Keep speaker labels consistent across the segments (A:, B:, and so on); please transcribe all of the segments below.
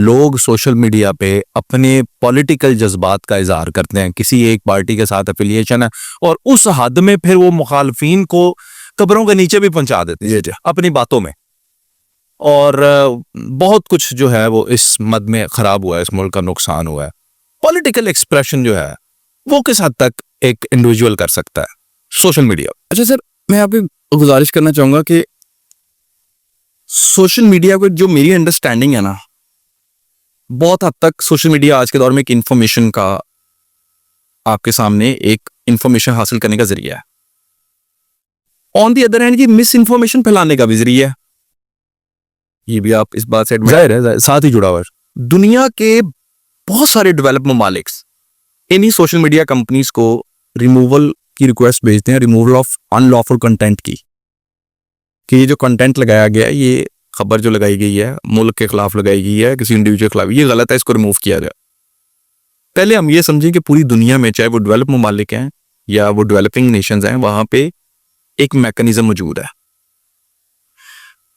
A: लोग social media पे अपने पॉलिटिकल जज्बात का इजहार करते हैं, किसी एक पार्टी के साथ एफिलिएशन है और उस हद में फिर वो मुखालफिन को कब्रों के नीचे भी पहुंचा देते हैं अपनी बातों में। और बहुत कुछ जो है वो इस मद में खराब हुआ है, इस मुल्क का नुकसान हुआ है। पॉलिटिकल एक्सप्रेशन जो है वो किस हद तक एक इंडिविजुअल कर सकता है सोशल मीडिया।
B: अच्छा सर, मैं आपको गुजारिश करना चाहूंगा कि सोशल मीडिया को जो मेरी अंडरस्टैंडिंग है ना, बहुत हद तक सोशल मीडिया आज के दौर में एक इंफॉर्मेशन का, आपके सामने एक इंफॉर्मेशन हासिल करने का जरिया है। ऑन दी अदर हैंड ये मिस इंफॉर्मेशन फैलाने का भी जरिया है। ये भी आप इस बात से
A: जाहिर है, साथ ही जुड़ा हुआ है।
B: दुनिया के बहुत सारे डेवलप ममालिक इन्हीं सोशल मीडिया कंपनीज को रिमूवल की रिक्वेस्ट भेजते हैं, रिमूवल ऑफ अनलॉफुल कंटेंट की, कि ये जो कंटेंट लगाया गया है, ये खबर जो लगाई गई है मुल्क के खिलाफ लगाई गई है, किसी इंडिविजुअल के खिलाफ, ये गलत है, इसको रिमूव किया जाए। पहले हम ये समझें कि पूरी दुनिया में, चाहे वो डेवलप ममालिक हैं या वो डेवलपिंग नेशंस हैं, वहां पे एक मैकेनिज्म मौजूद है।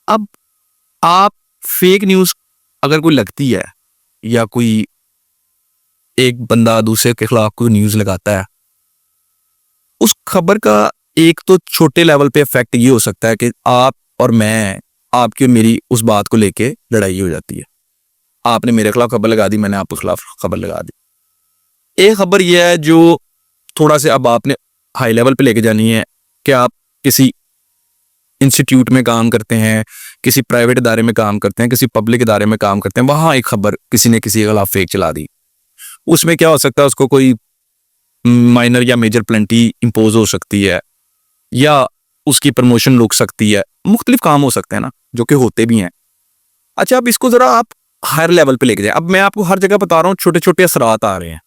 B: अब आप फेक न्यूज अगर कोई लगती है या कोई एक बंदा दूसरे के खिलाफ कोई न्यूज लगाता है, उस खबर का एक तो छोटे लेवल पे इफेक्ट ये हो सकता है कि आप और मैं, आपकी और मेरी उस बात को लेके लड़ाई हो जाती है। आपने मेरे खिलाफ खबर लगा दी, मैंने आपके खिलाफ खबर लगा दी। एक खबर यह है जो थोड़ा से अब आपने हाई लेवल पे लेके जानी है कि आप किसी इंस्टीट्यूट में काम करते हैं, किसी प्राइवेट इदारे में काम करते हैं, किसी पब्लिक इदारे में काम करते हैं, वहां एक खबर किसी ने किसी के खिलाफ फेक चला दी। उसमें क्या हो सकता है, उसको कोई माइनर या मेजर पेनल्टी इंपोज हो सकती है या उसकी प्रमोशन रुक सकती है, मुख्तलिफ काम हो सकते हैं ना, जो कि होते भी हैं। अच्छा, अब इसको जरा आप हायर लेवल पे लेके जाए। अब मैं आपको हर जगह बता रहा हूँ छोटे छोटे असरात आ रहे हैं।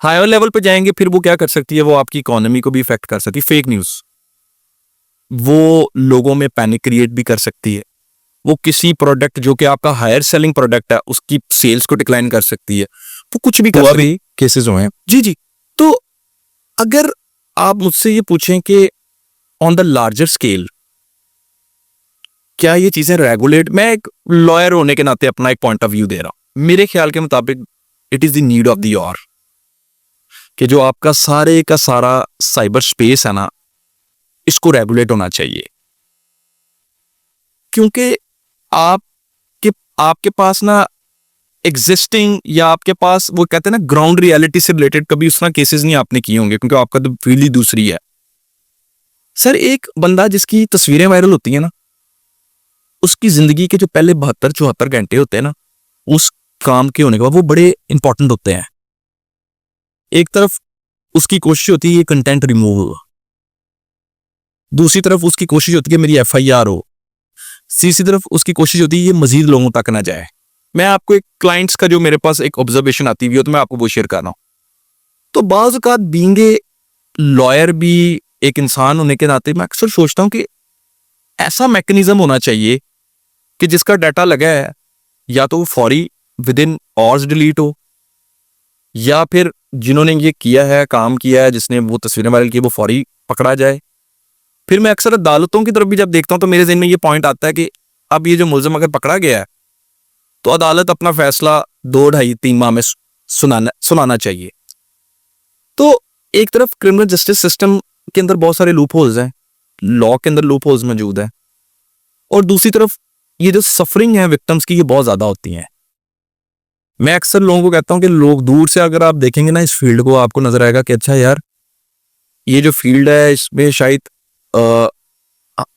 B: हायर लेवल पे जाएंगे फिर वो क्या कर सकती है, वो आपकी इकोनॉमी को भी इफेक्ट कर सकती है। फेक न्यूज वो लोगों में पैनिक क्रिएट भी कर सकती है। वो किसी प्रोडक्ट जो कि आपका हायर सेलिंग प्रोडक्ट है उसकी सेल्स को डिक्लाइन कर सकती है। वो कुछ भी कर सकती है।
A: केसेस हुए हैं।
B: जी। तो अगर आप मुझसे ये पूछें कि ऑन द लार्जर स्केल क्या ये चीजें रेगुलेट, मैं एक लॉयर होने के नाते अपना एक पॉइंट ऑफ व्यू दे रहा हूं। मेरे ख्याल के मुताबिक it is the need of the or कि जो आपका सारे का सारा साइबर स्पेस है ना, इसको रेगुलेट होना चाहिए। क्योंकि आपके पास ना एग्जिस्टिंग या आपके पास वो कहते हैं ना ग्राउंड रियलिटी से रिलेटेड कभी उस तरह केसेस नहीं आपने किए होंगे, क्योंकि आपका तो फील्ड ही दूसरी है। सर, एक बंदा जिसकी तस्वीरें वायरल होती है ना, उसकी जिंदगी के जो पहले 72-74 घंटे होते हैं ना, उस काम के होने के बाद वो बड़े इंपॉर्टेंट होते हैं। एक तरफ उसकी कोशिश होती है ये कंटेंट रिमूव हो, दूसरी तरफ उसकी कोशिश होती है मेरी FIR हो, तीसरी तरफ उसकी कोशिश होती है ये मजीद लोगों तक ना जाए। मैं आपको एक क्लाइंट्स का जो मेरे पास एक ऑब्जर्वेशन आती हुई हो तो मैं आपको वो शेयर कर रहा हूं। तो बाज़ औक़ात बीइंग ए लॉयर भी एक इंसान होने के नाते मैं अक्सर सोचता हूं कि ऐसा मैकेनिज्म होना चाहिए कि जिसका डाटा लगा है या तो वो फौरी विद इन आवर्स डिलीट हो, या फिर जिन्होंने ये किया है, काम किया है, जिसने वो तस्वीरें वायरल की, वो फौरी पकड़ा जाए। फिर मैं अक्सर अदालतों की तरफ भी जब देखता हूं तो मेरे ज़हन में ये पॉइंट आता है कि अब ये जो मुलज़िम अगर पकड़ा गया है तो अदालत अपना फैसला 2, 2.5, 3 माह में सुनाना चाहिए। तो एक तरफ क्रिमिनल जस्टिस सिस्टम के अंदर बहुत सारे लूप होल्स हैं, लॉ के अंदर लूप होल्स मौजूद हैं, और दूसरी तरफ ये जो सफरिंग है विक्टिम्स की, ये बहुत ज्यादा होती हैं। मैं अक्सर लोगों को कहता हूं कि लोग दूर से अगर आप देखेंगे ना इस फील्ड को, आपको नजर आएगा कि अच्छा यार, ये जो फील्ड है इसमें शायद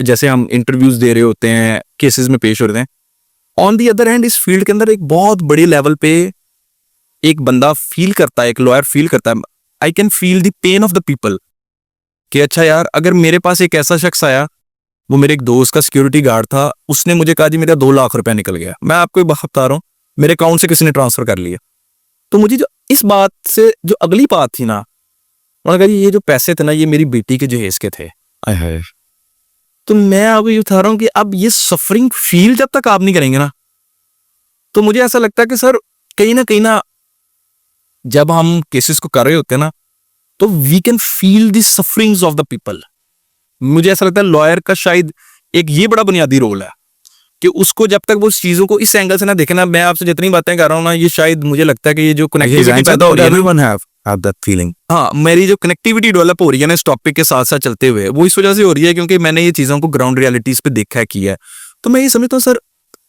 B: जैसे हम इंटरव्यूज दे रहे होते हैं, केसेस में पेश होते हैं, ऑन दी अदर हैंड इस फील्ड के अंदर एक बहुत बड़ी लेवल पे एक बंदा फील करता है, एक लॉयर फील करता है, I can feel the pain of the people, कि अच्छा यार, अगर मेरे पास एक ऐसा शख्स आया, वो मेरे एक दोस्त का सिक्योरिटी गार्ड था, उसने मुझे कहा जी मेरा 2 लाख रुपया निकल गया, मैं आपको एक बात बता रहा हूँ, मेरे अकाउंट से किसी ने ट्रांसफर कर लिया। तो मुझे जो इस बात से जो अगली बात थी ना, उन्होंने कहा जी ये जो पैसे थे ना, ये मेरी बेटी के जहेज के थे। तो मैं आपको ये बता रहा हूँ कि अब ये सफरिंग फील जब तक आप नहीं करेंगे ना, तो मुझे ऐसा लगता है कि सर कहीं ना जब हम केसेस को कर रहे होते हैं ना, तो we can feel the sufferings of the people. मुझे ऐसा लगता है लॉयर का शायद एक ये बड़ा बुनियादी रोल है कि उसको जब तक वो चीजों को इस एंगल से ना देखे ना, मैं आपसे जितनी बातें कर रहा हूँ ना, ये शायद मुझे लगता है कि ये जो कनेक्टिविटी पैदा हो रही है ना,
A: everyone have that feeling.
B: हाँ, मेरी जो कनेक्टिविटी डेवलप हो रही है ना इस टॉपिक के साथ साथ चलते हुए, वो इस वजह से हो रही है क्योंकि मैंने ये चीज़ों को ग्राउंड रियलिटीज पे देखा है, किया है। तो मैं ये समझता हूँ सर,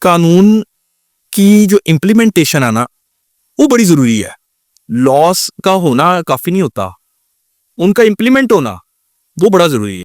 B: कानून की जो इम्प्लीमेंटेशन है ना, वो बड़ी ज़रूरी है। लॉस का होना काफ़ी नहीं होता, उनका इम्प्लीमेंट होना वो बड़ा ज़रूरी है।